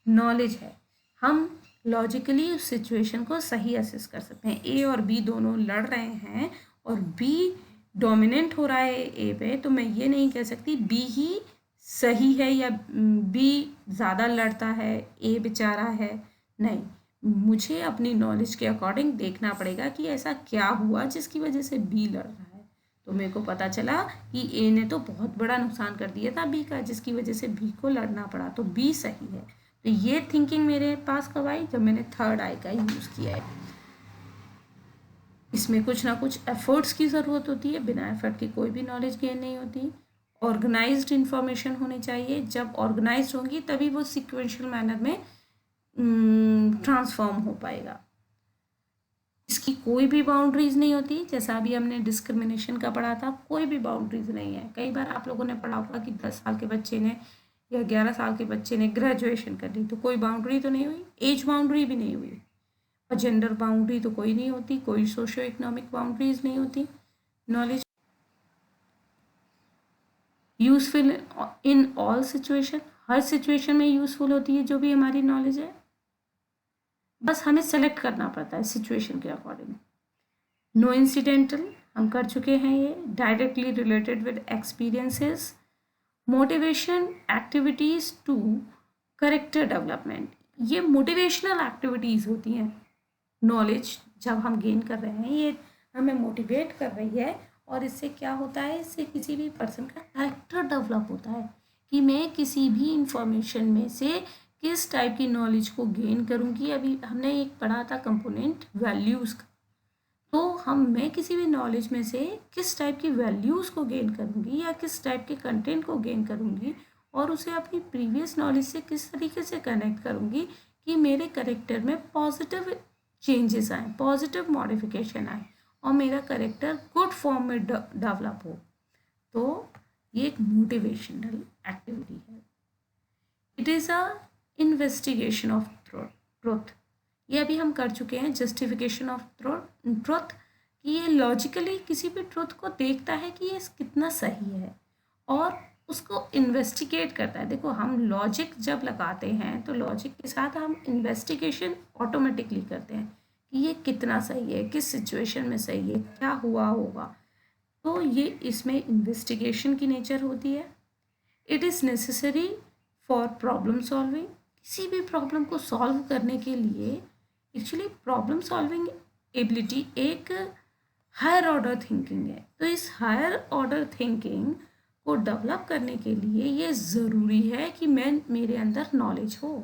नॉलेज है, हम लॉजिकली उस सिचुएशन को सही असेस कर सकते हैं। ए और बी दोनों लड़ रहे हैं और बी डोमिनेंट हो रहा है ए पे, तो मैं ये नहीं कह सकती बी ही सही है या बी ज़्यादा लड़ता है, ए बेचारा है। नहीं, मुझे अपनी नॉलेज के अकॉर्डिंग देखना पड़ेगा कि ऐसा क्या हुआ जिसकी वजह से बी लड़ रहा है। तो मेरे को पता चला कि ए ने तो बहुत बड़ा नुकसान कर दिया था बी का, जिसकी वजह से बी को लड़ना पड़ा, तो बी सही है। तो ये थिंकिंग मेरे पास कब आई? जब मैंने थर्ड आई का यूज़ किया है। इसमें कुछ ना कुछ एफर्ट्स की ज़रूरत होती है, बिना एफर्ट के कोई भी नॉलेज गेन नहीं होती। ऑर्गेनाइज्ड इन्फॉर्मेशन होनी चाहिए, जब ऑर्गेनाइज्ड होंगी तभी वो सिक्वेंशियल मैनर में ट्रांसफॉर्म हो पाएगा। इसकी कोई भी बाउंड्रीज नहीं होती, जैसा अभी हमने डिस्क्रिमिनेशन का पढ़ा था, कोई भी बाउंड्रीज नहीं है। कई बार आप लोगों ने पढ़ा होगा कि 10 साल के बच्चे ने या 11 साल के बच्चे ने ग्रेजुएशन कर ली, तो कोई बाउंड्री तो नहीं हुई, एज बाउंड्री भी नहीं हुई, और जेंडर बाउंड्री तो कोई नहीं होती, कोई सोशियो इकोनॉमिक बाउंड्रीज नहीं होती। Knowledge useful in all situation, her situation में यूजफुल होती है जो भी हमारी नॉलेज है, बस हमें सेलेक्ट करना पड़ता है सिचुएशन के अकॉर्डिंग। नो इंसिडेंटल हम कर चुके हैं, ये directly related with experiences. Motivation activities to character development, ये मोटिवेशनल एक्टिविटीज़ होती हैं। नॉलेज जब हम गेन कर रहे हैं, ये हमें मोटिवेट कर रही है, और इससे क्या होता है, इससे किसी भी पर्सन का कैरेक्टर डेवलप होता है कि मैं किसी भी इंफॉर्मेशन में से किस टाइप की नॉलेज को गेन करूँगी। अभी हमने एक पढ़ा था कंपोनेंट वैल्यूज़ का, तो मैं किसी भी नॉलेज में से किस टाइप की वैल्यूज़ को गेन करूँगी या किस टाइप के कंटेंट को गेन करूँगी, और उसे अपनी प्रीवियस नॉलेज से किस तरीके से कनेक्ट करूँगी कि मेरे करेक्टर में पॉजिटिव चेंजेस आए, पॉजिटिव मॉडिफिकेशन आए, और मेरा करेक्टर गुड फॉर्म में डेवलप हो। तो ये एक मोटिवेशनल एक्टिविटी है। It is a investigation of truth, ये अभी हम कर चुके हैं। जस्टिफिकेशन ऑफ ट्रुथ, कि ये लॉजिकली किसी भी ट्रुथ को देखता है कि ये कितना सही है और उसको इन्वेस्टिगेट करता है। देखो, हम लॉजिक जब लगाते हैं तो लॉजिक के साथ हम इन्वेस्टिगेशन ऑटोमेटिकली करते हैं कि ये कितना सही है, किस सिचुएशन में सही है, क्या हुआ होगा। तो ये इसमें इन्वेस्टिगेशन की नेचर होती है। It is necessary for problem solving, किसी भी प्रॉब्लम को सॉल्व करने के लिए एक्चुअली प्रॉब्लम सॉल्विंग एबिलिटी एक हायर ऑर्डर थिंकिंग है। तो इस हायर ऑर्डर थिंकिंग को डेवलप करने के लिए ये ज़रूरी है कि मेरे अंदर नॉलेज हो।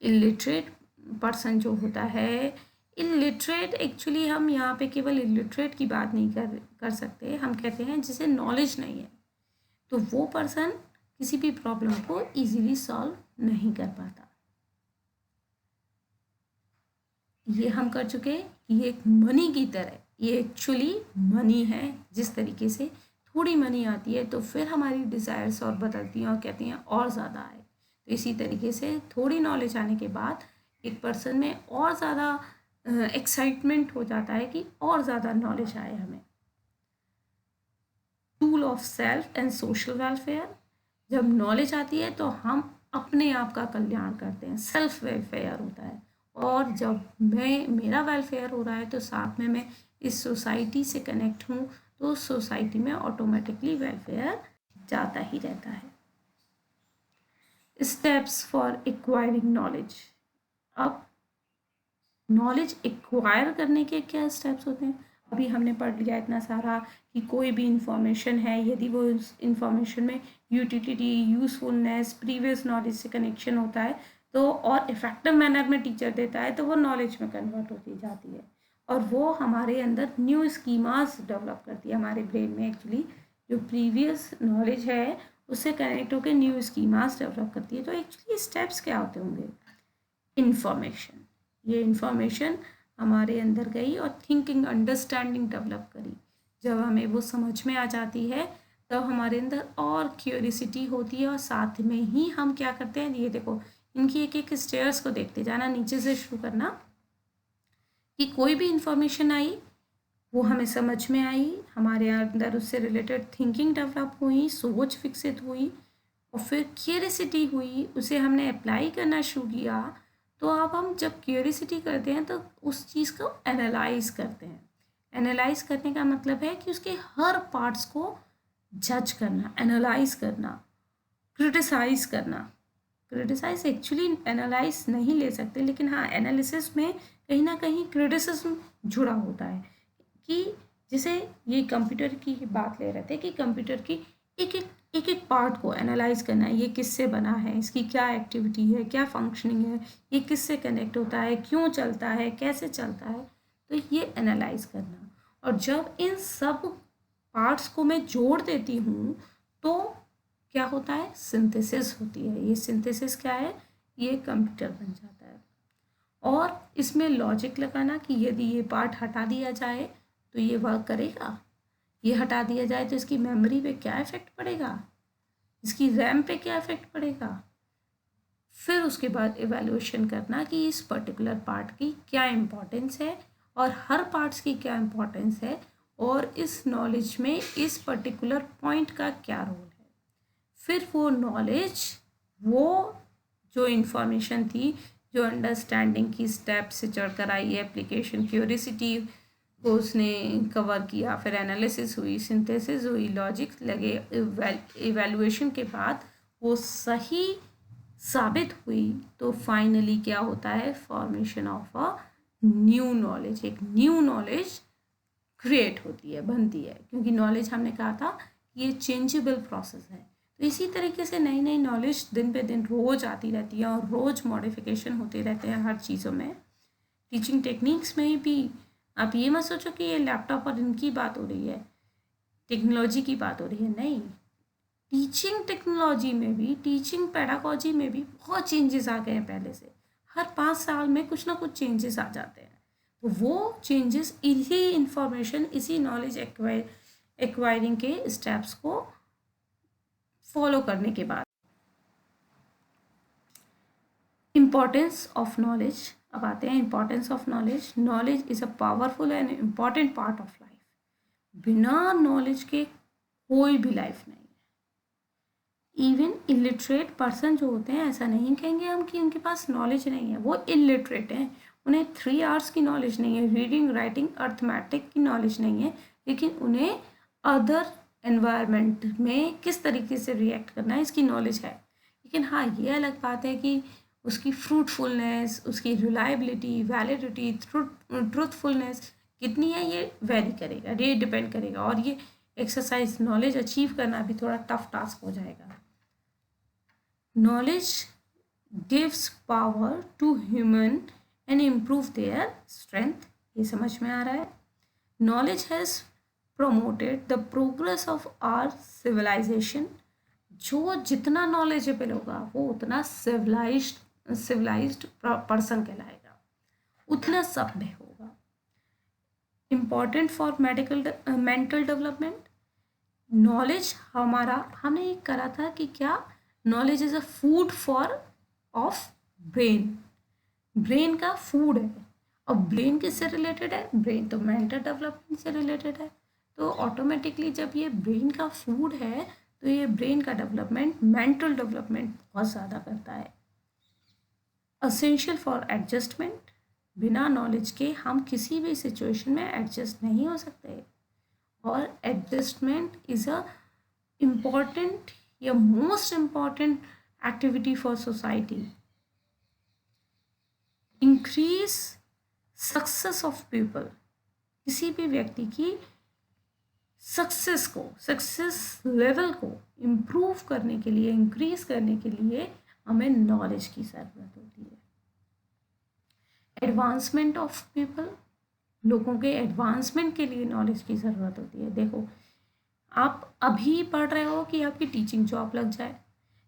इलिटरेट पर्सन जो होता है, इलिटरेट एक्चुअली हम यहाँ पे केवल इलिटरेट की बात नहीं कर सकते, हम कहते हैं जिसे नॉलेज नहीं है, तो वो पर्सन किसी भी प्रॉब्लम को इजीली सॉल्व नहीं कर पाता। ये हम कर चुके हैं। ये एक मनी की तरह, ये एक्चुअली मनी है। जिस तरीके से थोड़ी मनी आती है तो फिर हमारी डिज़ायर्स और बदलती हैं और कहती हैं और ज़्यादा आए, तो इसी तरीके से थोड़ी नॉलेज आने के बाद एक पर्सन में और ज़्यादा एक्साइटमेंट हो जाता है कि और ज़्यादा नॉलेज आए हमें। Tool of self and social welfare, जब नॉलेज आती है तो हम अपने आप का कल्याण करते हैं, सेल्फ वेलफेयर होता है, और जब मेरा वेलफेयर हो रहा है तो साथ में मैं इस सोसाइटी से कनेक्ट हूँ, तो उस सोसाइटी में ऑटोमेटिकली वेलफेयर जाता ही रहता है। स्टेप्स फॉर एक्वायरिंग नॉलेज, अब नॉलेज एक्वायर करने के क्या स्टेप्स होते हैं? अभी हमने पढ़ लिया इतना सारा कि कोई भी इंफॉर्मेशन है, यदि वो इंफॉर्मेशन में यूटिलिटी, यूज़फुलनेस, प्रीवियस नॉलेज से कनेक्शन होता है तो और इफेक्टिव मैनर में टीचर देता है तो वो नॉलेज में कन्वर्ट होती जाती है, और वो हमारे अंदर न्यू स्कीमास डेवलप करती है। हमारे ब्रेन में एक्चुअली जो प्रीवियस नॉलेज है उससे कनेक्ट होकर न्यू स्कीमास डेवलप करती है। तो एक्चुअली स्टेप्स क्या होते होंगे? इन्फॉर्मेशन, ये इन्फॉर्मेशन हमारे अंदर गई और थिंकिंग, अंडरस्टैंडिंग डेवलप करी। जब हमें वो समझ में आ जाती है तब हमारे अंदर और क्यूरियोसिटी होती है, और साथ में ही हम क्या करते हैं, ये देखो इनकी एक एक स्टेयर्स को देखते जाना, नीचे से शुरू करना, कि कोई भी इंफॉर्मेशन आई वो हमें समझ में आई, हमारे अंदर उससे रिलेटेड थिंकिंग डेवलप हुई, सोच विकसित हुई, और फिर क्यूरियोसिटी हुई, उसे हमने अप्लाई करना शुरू किया, तो अब हम जब क्यूरियोसिटी करते हैं तो उस चीज़ को एनालाइज करते हैं। एनालाइज करने का मतलब है कि उसके हर पार्ट्स को जज करना, एनालाइज करना, क्रिटिसाइज करना। क्रिटिसाइज एक्चुअली एनालाइज नहीं ले सकते, लेकिन हाँ एनालिसिस में कहीं ना कहीं क्रिटिसिज्म जुड़ा होता है। कि जैसे ये कंप्यूटर की बात ले रहे थे कि कंप्यूटर की एक पार्ट को एनालाइज करना है, ये किससे बना है, इसकी क्या एक्टिविटी है, क्या फंक्शनिंग है, ये किससे कनेक्ट होता है, क्यों चलता है, कैसे चलता है, तो ये एनालाइज करना। और जब इन सब पार्ट्स को मैं जोड़ देती हूँ तो क्या होता है, सिंथेसिस होती है। ये सिंथेसिस क्या है, ये कंप्यूटर बन जाता है। और इसमें लॉजिक लगाना कि यदि ये पार्ट हटा दिया जाए तो ये वर्क करेगा, ये हटा दिया जाए तो इसकी मेमोरी पे क्या इफेक्ट पड़ेगा, इसकी रैम पे क्या इफेक्ट पड़ेगा। फिर उसके बाद इवैल्यूएशन करना कि इस पर्टिकुलर पार्ट की क्या इम्पोर्टेंस है और हर पार्ट्स की क्या इम्पोर्टेंस है और इस नॉलेज में इस पर्टिकुलर पॉइंट का क्या रोल है। फिर वो नॉलेज, वो जो इन्फॉर्मेशन थी, जो अंडरस्टैंडिंग की स्टेप से चढ़कर आई, एप्लीकेशन क्यूरियोसिटी को उसने कवर किया, फिर एनालिसिस हुई, सिंथेसिस हुई, लॉजिक लगे, इवैल्यूएशन के बाद वो सही साबित हुई तो फाइनली क्या होता है, formation of a new knowledge. एक न्यू नॉलेज क्रिएट होती है, बनती है, क्योंकि नॉलेज हमने कहा था ये चेंजेबल प्रोसेस है। तो इसी तरीके से नई नई नॉलेज दिन पे दिन रोज आती रहती है और रोज मॉडिफिकेशन होते रहते हैं हर चीज़ों में। टीचिंग टेक्निक्स में भी आप ये मत सोचो कि ये लैपटॉप और इनकी बात हो रही है, टेक्नोलॉजी की बात हो रही है, नहीं। टीचिंग टेक्नोलॉजी में भी, टीचिंग पेडागोजी में भी बहुत चेंजेस आ गए हैं पहले से। हर 5 साल में कुछ ना कुछ चेंजेस आ जाते हैं। तो वो चेंजेस इसी इंफॉर्मेशन, इसी नॉलेज एक्वायरिंग के स्टेप्स को फॉलो करने के बाद। इम्पॉर्टेंस ऑफ नॉलेज, अब आते हैं importance of knowledge. Knowledge is a powerful and important part of life. बिना नॉलेज के कोई भी लाइफ नहीं है। इवन इलिटरेट पर्सन जो होते हैं, ऐसा नहीं कहेंगे हम कि उनके पास नॉलेज नहीं है, वो इलिटरेट हैं, उन्हें 3 आवर्स की नॉलेज नहीं है, रीडिंग राइटिंग अर्थमेटिक की नॉलेज नहीं है, लेकिन उन्हें अदर एनवायरनमेंट में किस तरीके से रिएक्ट करना है इसकी नॉलेज है। लेकिन हाँ ये अलग बात है कि उसकी फ्रूटफुलनेस, उसकी रिलायबिलिटी, वैलिडिटी, ट्रूथफुलनेस कितनी है ये वेरी करेगा, ये डिपेंड करेगा। और ये एक्सरसाइज नॉलेज अचीव करना भी थोड़ा टफ टास्क हो जाएगा। Knowledge gives power to human and improve their strength, ये समझ में आ रहा है। Knowledge has promoted the progress of our civilization। जो जितना नॉलेजेबल होगा वो उतना सिविलाइज्ड पर्सन कहलाएगा, उतना सभ्य होगा। Important for mental development. Knowledge हमारा, हमने ये करा था कि क्या knowledge is a food for of brain. Brain का फूड है। अब ब्रेन किससे रिलेटेड है, ब्रेन तो मेंटल डेवलपमेंट से रिलेटेड है। तो ऑटोमेटिकली जब ये ब्रेन का फूड है तो ये ब्रेन का डेवलपमेंट, मेंटल डेवलपमेंट बहुत ज़्यादा करता है। Essential for adjustment. बिना नॉलेज के हम किसी भी सिचुएशन में एडजस्ट नहीं हो सकते। और एडजस्टमेंट इज़ अ इम्पॉर्टेंट या most important activity for society. Increase success of people. किसी भी व्यक्ति की सक्सेस को, सक्सेस लेवल को इम्प्रूव करने के लिए, इंक्रीज करने के लिए हमें नॉलेज की ज़रूरत होती है। एडवांसमेंट ऑफ पीपल, लोगों के एडवांसमेंट के लिए नॉलेज की ज़रूरत होती है। देखो आप अभी पढ़ रहे हो कि आपकी टीचिंग जॉब लग जाए,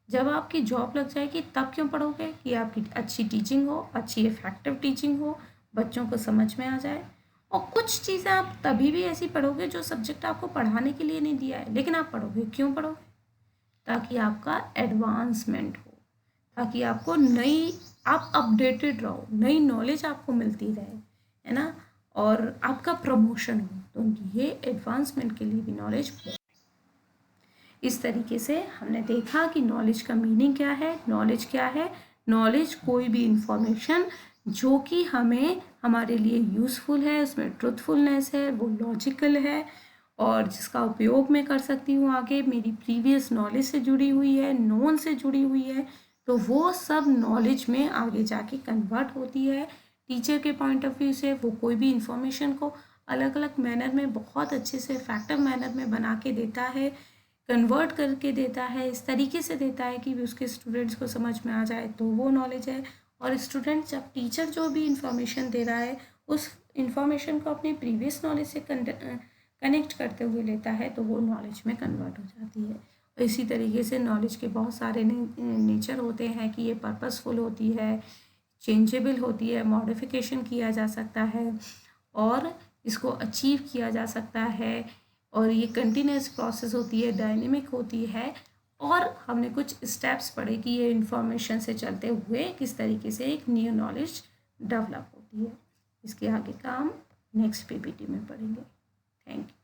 जब आपकी जॉब लग जाएगी तब क्यों पढ़ोगे, कि आपकी अच्छी टीचिंग हो, अच्छी इफेक्टिव टीचिंग हो, बच्चों को समझ में आ जाए। और कुछ चीज़ें आप तभी भी ऐसी पढ़ोगे जो सब्जेक्ट आपको पढ़ाने के लिए नहीं दिया है, लेकिन आप पढ़ोगे, क्यों पढ़ोगे, ताकि आपका एडवांसमेंट हो, ताकि आपको नई, आप अपडेटेड रहो, नई नॉलेज आपको मिलती रहे, है ना, और आपका प्रमोशन हो। तो ये एडवांसमेंट के लिए भी नॉलेज। इस तरीके से हमने देखा कि नॉलेज का मीनिंग क्या है, नॉलेज क्या है, नॉलेज कोई भी इंफॉर्मेशन जो कि हमें हमारे लिए यूज़फुल है, उसमें ट्रुथफुलनेस है, वो लॉजिकल है और जिसका उपयोग मैं कर सकती हूँ आगे, मेरी प्रीवियस नॉलेज से जुड़ी हुई है, नोन से जुड़ी हुई है, तो वो सब नॉलेज में आगे जाके कन्वर्ट होती है। टीचर के पॉइंट ऑफ व्यू से वो कोई भी इंफॉर्मेशन को अलग अलग मैनर में बहुत अच्छे से इफेक्टिव मैनर में बना के देता है, कन्वर्ट करके देता है, इस तरीके से देता है कि उसके स्टूडेंट्स को समझ में आ जाए, तो वो नॉलेज है। और स्टूडेंट जब टीचर जो भी इंफॉर्मेशन दे रहा है उस इंफॉर्मेशन को अपनी प्रीवियस नॉलेज से कनेक्ट करते हुए लेता है, तो वो नॉलेज में कन्वर्ट हो जाती है। और इसी तरीके से नॉलेज के बहुत सारे नेचर होते हैं कि ये पर्पसफुल होती है, चेंजेबल होती है, मॉडिफिकेशन किया जा सकता है और इसको अचीव किया जा सकता है, और ये कंटिन्यूस प्रोसेस होती है, डायनेमिक होती है। और हमने कुछ स्टेप्स पढ़े कि ये इंफॉर्मेशन से चलते हुए किस तरीके से एक न्यू नॉलेज डेवलप होती है। इसके आगे का हम नेक्स्ट पीपीटी में पढ़ेंगे। Thank you.